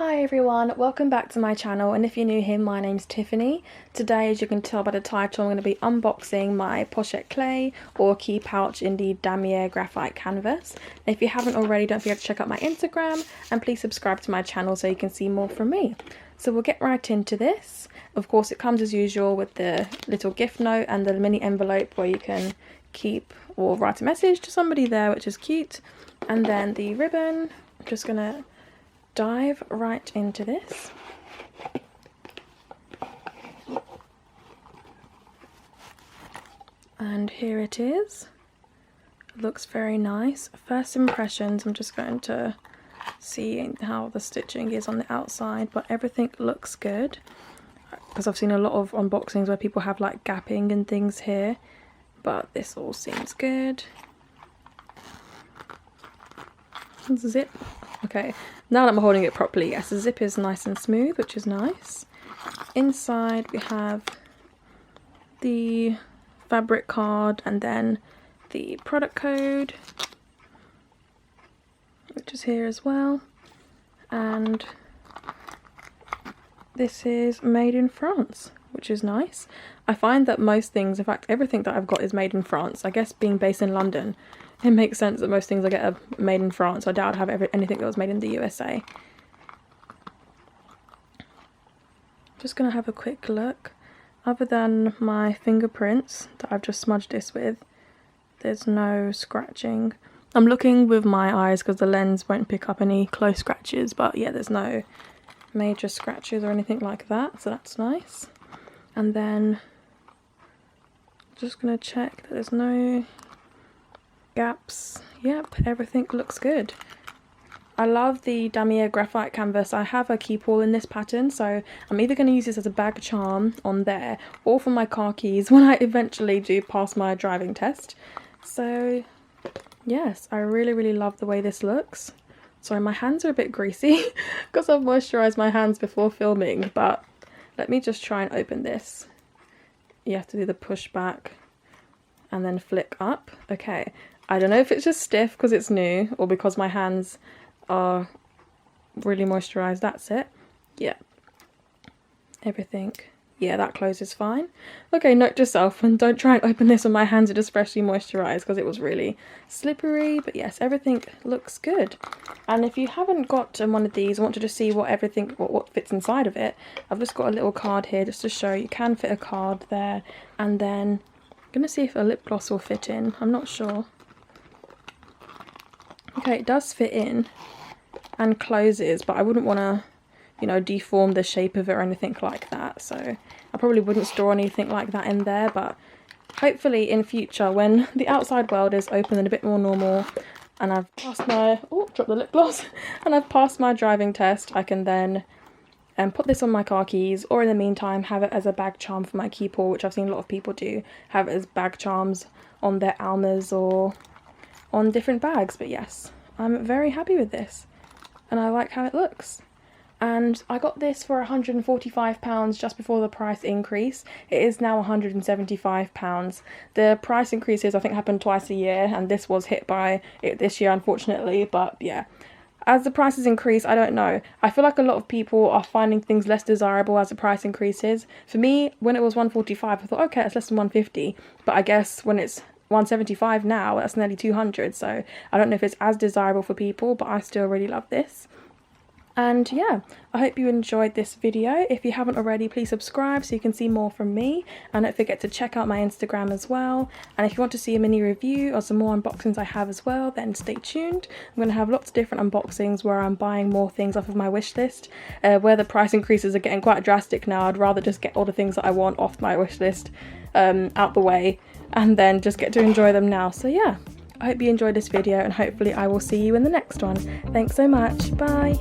Hi everyone, welcome back to my channel, and if you're new here, my name's Tiffany. Today, as you can tell by the title, I'm going to be unboxing my Pochette Cles or key pouch in the Damier Graphite canvas. And if you haven't already, don't forget to check out my Instagram and please subscribe to my channel so you can see more from me. So we'll get right into this. Of course, it comes as usual with the little gift note and the mini envelope where you can keep or write a message to somebody there, which is cute. And then the ribbon. I'm just going to dive right into this. And here it is. It looks very nice. First impressions, I'm just going to see how the stitching is on the outside, but everything looks good. Because I've seen a lot of unboxings where people have like gapping and things here, but this all seems good. Zip. Okay, now that I'm holding it properly, yes, the zip is nice and smooth, which is nice. Inside we have the fabric card and then the product code, which is here as well. And this is made in France, which is nice. I find that most things, in fact everything that I've got is made in France. I guess being based in London, it makes sense that most things I get are made in France. I doubt I'd have anything that was made in the USA. Just going to have a quick look. Other than my fingerprints that I've just smudged this with, there's no scratching. I'm looking with my eyes because the lens won't pick up any close scratches, but yeah, there's no major scratches or anything like that, so that's nice. And then just going to check that there's no gaps. Yep, everything looks good. I love the Damier graphite canvas. I have a key pull in this pattern, so I'm either going to use this as a bag charm on there or for my car keys when I eventually do pass my driving test. So yes, I really love the way this looks. Sorry, my hands are a bit greasy because I've moisturised my hands before filming, but let me just try and open this. You have to do the push back and then flick up. Okay, I don't know if it's just stiff because it's new or because my hands are really moisturised. That's it. Yeah. Everything. Yeah, that closes fine. Okay, note to self, and don't try and open this when my hands are just freshly moisturised because it was really slippery. But yes, everything looks good. And if you haven't got one of these, want to just see what fits inside of it, I've just got a little card here just to show you can fit a card there. And then I'm going to see if a lip gloss will fit in. I'm not sure. Okay, it does fit in and closes, but I wouldn't want to, you know, deform the shape of it or anything like that. So I probably wouldn't store anything like that in there, but hopefully in future when the outside world is open and a bit more normal and I've passed my, oh, dropped the lip gloss, and I've passed my driving test, I can then put this on my car keys, or in the meantime have it as a bag charm for my key pull, which I've seen a lot of people do, have it as bag charms on their Almas or on different bags. But yes, I'm very happy with this and I like how it looks. And I got this for £145 just before the price increase. It is now £175. The price increases I think happen twice a year, and this was hit by it this year unfortunately. But yeah, as the prices increase, I don't know. I feel like a lot of people are finding things less desirable as the price increases. For me, when it was £145, I thought okay, it's less than £150. But I guess when it's £175 now, that's nearly £200. So I don't know if it's as desirable for people, but I still really love this. And yeah, I hope you enjoyed this video. If you haven't already, please subscribe so you can see more from me, and don't forget to check out my Instagram as well. And if you want to see a mini review or some more unboxings I have as well, then stay tuned. I'm going to have lots of different unboxings where I'm buying more things off of my wish list. Where the price increases are getting quite drastic now, I'd rather just get all the things that I want off my wish list out the way and then just get to enjoy them now. So yeah, I hope you enjoyed this video and hopefully I will see you in the next one. Thanks so much. Bye.